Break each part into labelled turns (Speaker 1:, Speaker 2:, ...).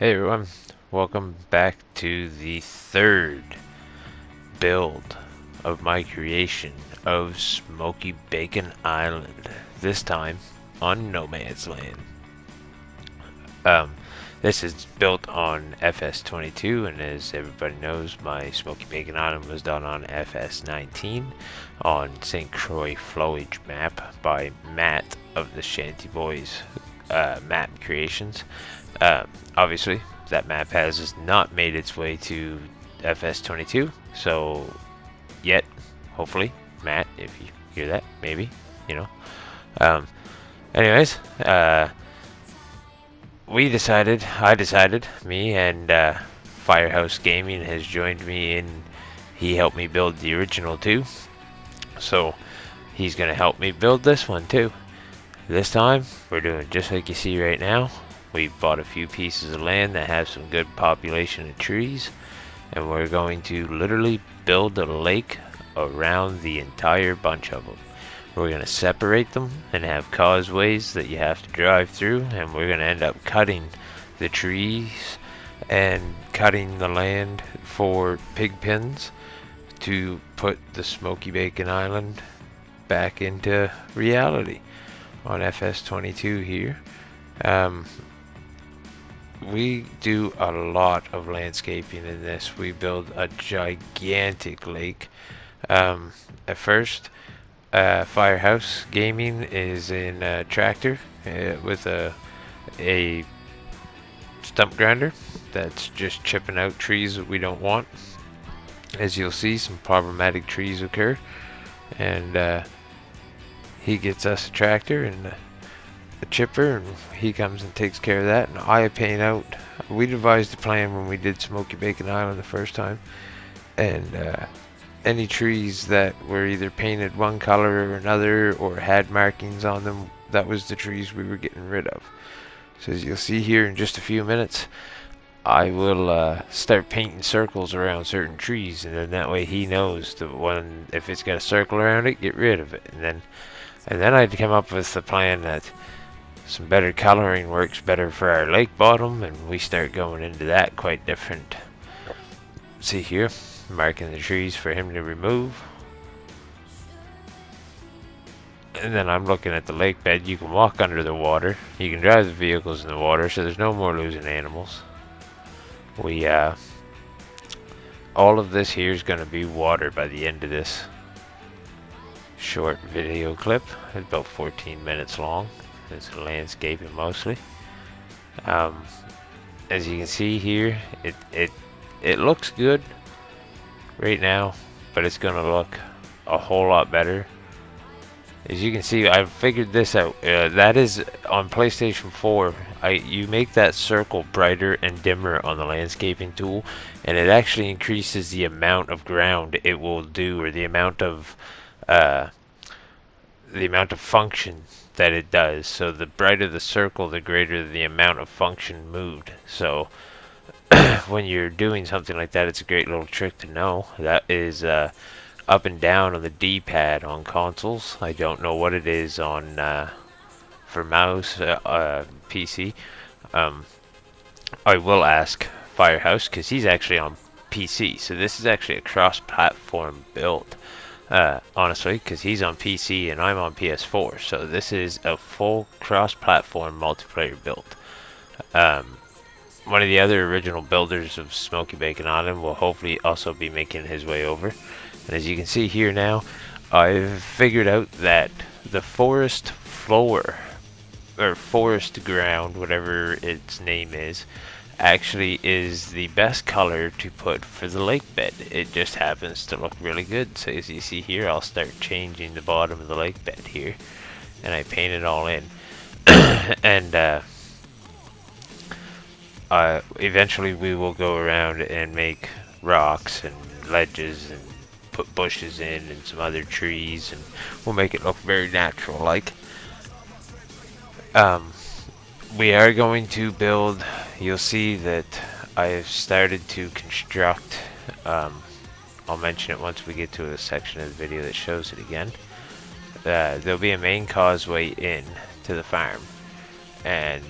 Speaker 1: Hey everyone, welcome back to the third build of my creation of Smoky Bacon Island, this time on No Man's Land. Um, this is built on FS22, and as everybody knows, my Smoky Bacon Island was done on FS19 on St. Croix Flowage map by Matt of the Shanty Boys map creations. Obviously, that map has not made its way to FS22, so yet, hopefully, Matt, if you hear that, maybe, you know. Um, anyways, I decided, me and Firehouse Gaming has joined me in. He helped me build the original too, so he's gonna help me build this one too. This time, we're doing just like you see right now. We bought a few pieces of land that have some good population of trees, and we're going to literally build a lake around the entire bunch of them. We're going to separate them and have causeways that you have to drive through, and we're going to end up cutting the trees and cutting the land for pig pens to put the Smoky Bacon Island back into reality on FS22 here. We do a lot of landscaping in this. We build a gigantic lake. At first, Firehouse Gaming is in a tractor with a stump grinder that's just chipping out trees that we don't want. As you'll see, some problematic trees occur, and he gets us a tractor and a chipper, and he comes and takes care of that, and I paint out. We devised a plan when we did Smoky Bacon Island the first time, and any trees that were either painted one color or another or had markings on them, that was the trees we were getting rid of. So as you'll see here in just a few minutes, I will start painting circles around certain trees, and then that way he knows the one, if it's got a circle around it, get rid of it. And then I'd come up with the plan that some better coloring works better for our lake bottom, and we start going into that quite different. See here, marking the trees for him to remove. And then I'm looking at the lake bed. You can walk under the water. You can drive the vehicles in the water, so there's no more losing animals. All of this here is going to be water by the end of this short video clip. It's about 14 minutes long. It's landscaping mostly. As you can see here, it looks good right now, but it's gonna look a whole lot better. As you can see, I figured this out. That is on PlayStation 4. You make that circle brighter and dimmer on the landscaping tool, and it actually increases the amount of ground it will do, or the amount of function that it does. So the brighter the circle, the greater the amount of function moved. So when you're doing something like that, it's a great little trick to know. That is up and down on the D-pad on consoles. I don't know what it is on for mouse PC. I will ask Firehouse, because he's actually on PC, so this is actually a cross-platform build. Honestly, because he's on PC and I'm on PS4, so this is a full cross-platform multiplayer build. One of the other original builders of Smoky Bacon Island will hopefully also be making his way over. And as you can see here now, I've figured out that the forest floor, or forest ground, whatever its name is, actually is the best color to put for the lake bed. It just happens to look really good. So as you see here, I'll start changing the bottom of the lake bed here, and I paint it all in. And eventually we will go around and make rocks and ledges and put bushes in and some other trees, and we'll make it look very natural like. We are going to build. You'll see that I've started to construct. I'll mention it once we get to a section of the video that shows it again. There'll be a main causeway in to the farm, and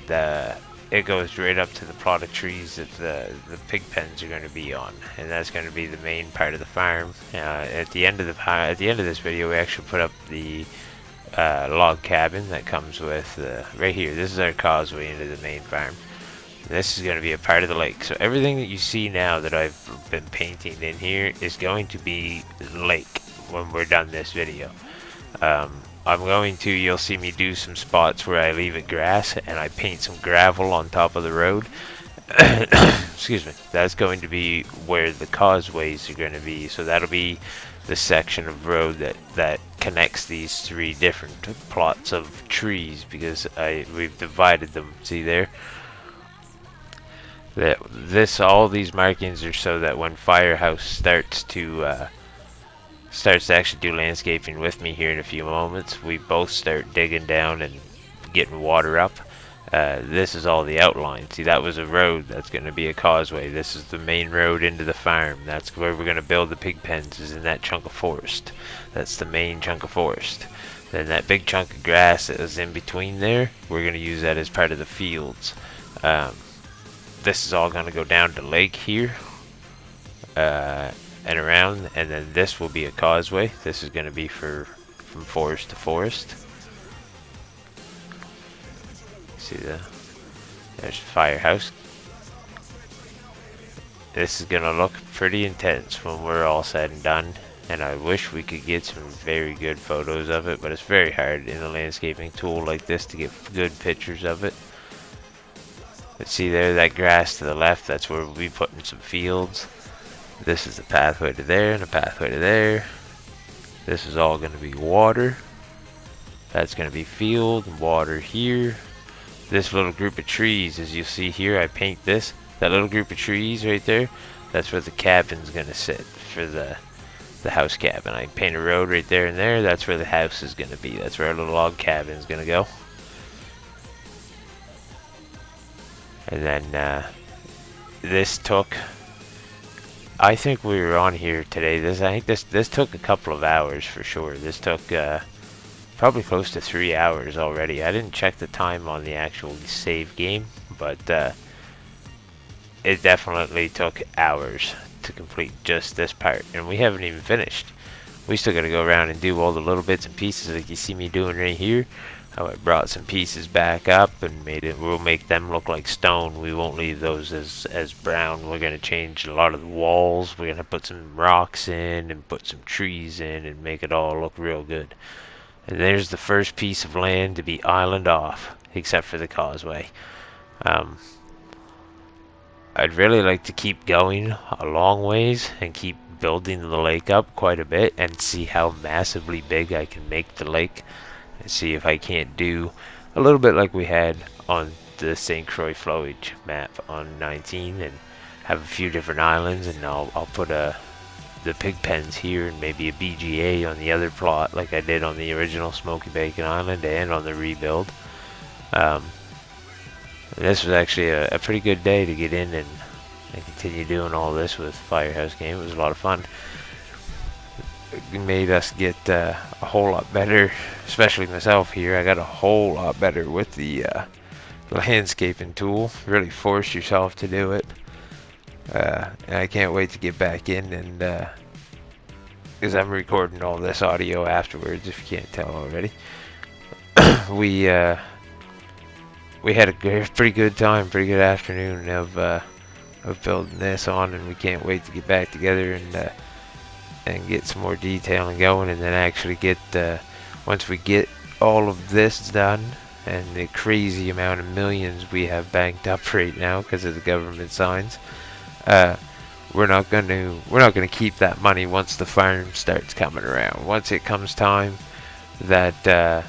Speaker 1: it goes right up to the plot of trees that the pig pens are going to be on, and that's going to be the main part of the farm. At the end of this video, we actually put up the log cabin that comes with right here. This is our causeway into the main farm. This is going to be a part of the lake. So everything that you see now that I've been painting in here is going to be lake when we're done this video. I'm going to, you'll see me do some spots where I leave it grass and I paint some gravel on top of the road. Excuse me. That's going to be where the causeways are going to be. So that'll be the section of road that connects these three different plots of trees, because we've divided them. See there? All these markings are so that when Firehouse starts to actually do landscaping with me here in a few moments, we both start digging down and getting water up. This is all the outline. See, that was a road. That's going to be a causeway. This is the main road into the farm. That's where we're going to build the pig pens, is in that chunk of forest. That's the main chunk of forest. Then that big chunk of grass that is in between there, we're going to use that as part of the fields. This is all going to go down to lake here. And around, and then this will be a causeway. This is going to be from forest to forest. See there's the firehouse. This is going to look pretty intense when we're all said and done, and I wish we could get some very good photos of it, but it's very hard in a landscaping tool like this to get good pictures of it. But see there, that grass to the left, that's where we'll be putting some fields. This is the pathway to there and a pathway to there. This is all going to be water. That's going to be field and water here. This little group of trees, as you see here, I paint this. That little group of trees right there, that's where the cabin's going to sit for the house cabin. I paint a road right there and there. That's where the house is going to be. That's where our little log cabin is going to go. And then this took, I think we were on here today. I think this took a couple of hours for sure. This took probably close to 3 hours already. I didn't check the time on the actual save game, but it definitely took hours to complete just this part, and we haven't even finished. We still got to go around and do all the little bits and pieces like you see me doing right here. How I brought some pieces back up and we'll make them look like stone. We won't leave those as brown. We're going to change a lot of the walls. We're going to put some rocks in and put some trees in and make it all look real good. And there's the first piece of land to be island off, except for the causeway. I'd really like to keep going a long ways and keep building the lake up quite a bit and see how massively big I can make the lake. And see if I can't do a little bit like we had on the St. Croix flowage map on 19 and have a few different islands, and I'll put the pig pens here and maybe a BGA on the other plot like I did on the original Smokey Bacon Island and on the rebuild. This was actually a pretty good day to get in and continue doing all this with Firehouse game. It was a lot of fun. It made us get a whole lot better, especially myself here. I got a whole lot better with the landscaping tool. Really force yourself to do it. And I can't wait to get back in, and because I'm recording all this audio afterwards, if you can't tell already. We had a pretty good time, pretty good afternoon of building this on, and we can't wait to get back together and get some more detailing going, and then actually get once we get all of this done and the crazy amount of millions we have banked up right now because of the government signs, we're not gonna keep that money once the farm starts coming around. Once it comes time that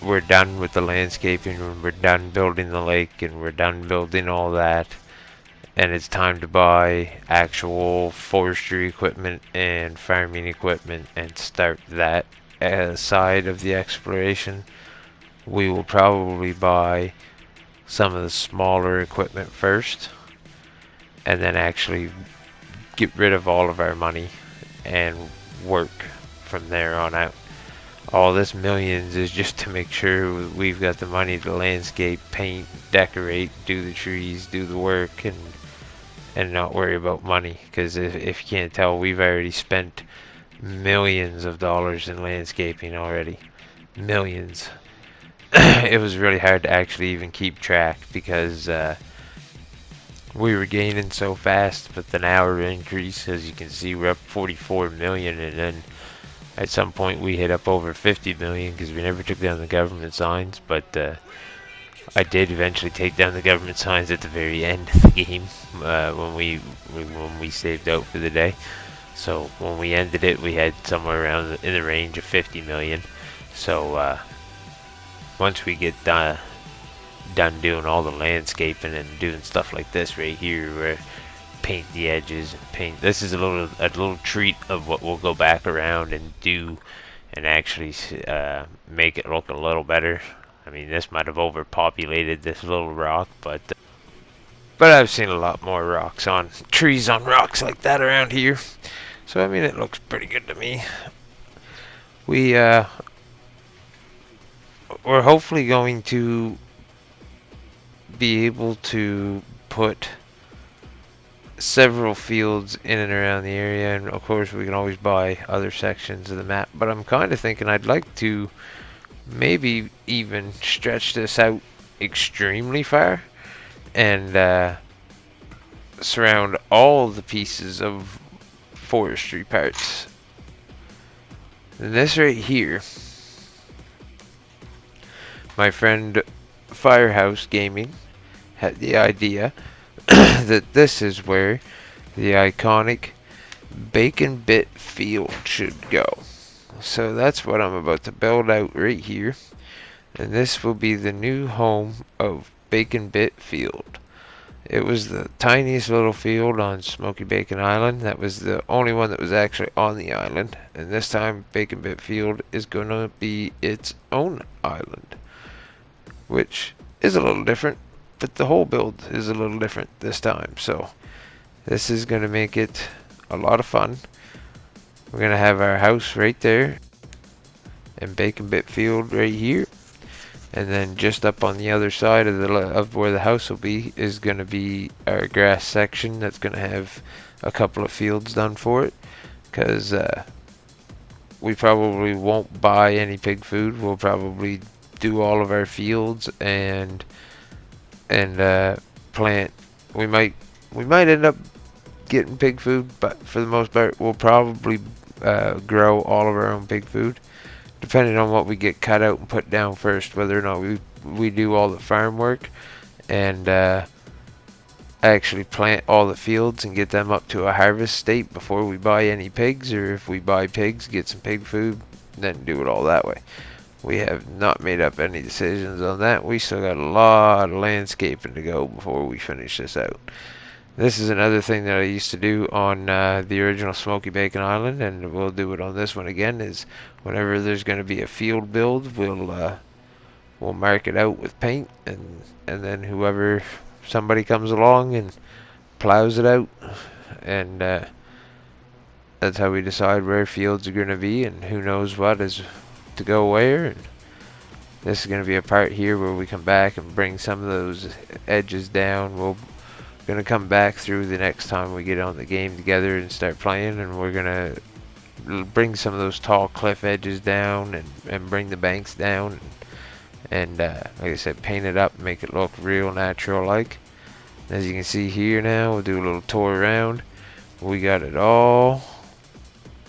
Speaker 1: we're done with the landscaping and we're done building the lake and we're done building all that, and it's time to buy actual forestry equipment and farming equipment and start that side of the exploration, we will probably buy some of the smaller equipment first and then actually get rid of all of our money and work from there on out. All this millions is just to make sure we've got the money to landscape, paint, decorate, do the trees, do the work, and not worry about money. Because if you can't tell, we've already spent millions of dollars in landscaping already. Millions. It was really hard to actually even keep track because we were gaining so fast, but the hour increase, as you can see, we're up 44 million, and then at some point we hit up over 50 million because we never took down the government signs. But I did eventually take down the government signs at the very end of the game when we saved out for the day. So when we ended it, we had somewhere around in the range of 50 million. So once we get done doing all the landscaping and doing stuff like this right here, where paint the edges and paint. This is a little treat of what we'll go back around and do, and actually make it look a little better. I mean, this might have overpopulated this little rock, but I've seen a lot more rocks on trees on rocks like that around here. So I mean, it looks pretty good to me. We're hopefully going to be able to put several fields in and around the area, and of course we can always buy other sections of the map, but I'm kind of thinking I'd like to maybe even stretch this out extremely far and surround all the pieces of forestry parts. And this right here, my friend Firehouse Gaming had the idea that this is where the iconic Bacon Bit Field should go. So that's what I'm about to build out right here. And this will be the new home of Bacon Bit Field. It was the tiniest little field on Smokey Bacon Island. That was the only one that was actually on the island. And this time Bacon Bit Field is going to be its own island, which is a little different, but the whole build is a little different this time. So this is going to make it a lot of fun. We're going to have our house right there and Bacon Bit Field right here. And then just up on the other side of where the house will be is going to be our grass section that's going to have a couple of fields done for it. Because we probably won't buy any pig food. We'll probably do all of our fields and plant. We might end up getting pig food, but for the most part we'll probably grow all of our own pig food, depending on what we get cut out and put down first, whether or not we do all the farm work and actually plant all the fields and get them up to a harvest state before we buy any pigs, or if we buy pigs, get some pig food, then do it all that way. We have not made up any decisions on that. We still got a lot of landscaping to go before we finish this out. This is another thing that I used to do on the original Smokey Bacon Island, and we'll do it on this one again, is whenever there's going to be a field build, we'll mark it out with paint, and then somebody comes along and plows it out, and that's how we decide where fields are going to be and who knows what is to go where. And this is going to be a part here where we come back and bring some of those edges down. We're going to come back through the next time we get on the game together and start playing, and we're going to bring some of those tall cliff edges down and bring the banks down and like I said, paint it up, make it look real natural like. As you can see here now, we'll do a little tour around. We got it all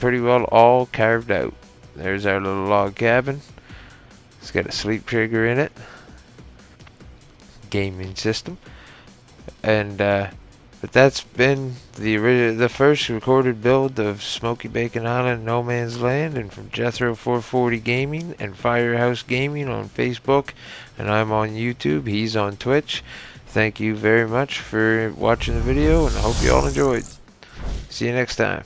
Speaker 1: pretty well all carved out. There's our little log cabin. It's got a sleep trigger in it, gaming system, and but that's been the first recorded build of Smokey Bacon Island No Man's Land, and from Jethro 440 Gaming and Firehouse Gaming on Facebook, and I'm on YouTube. He's on Twitch. Thank you very much for watching the video, and I hope you all enjoyed. See you next time.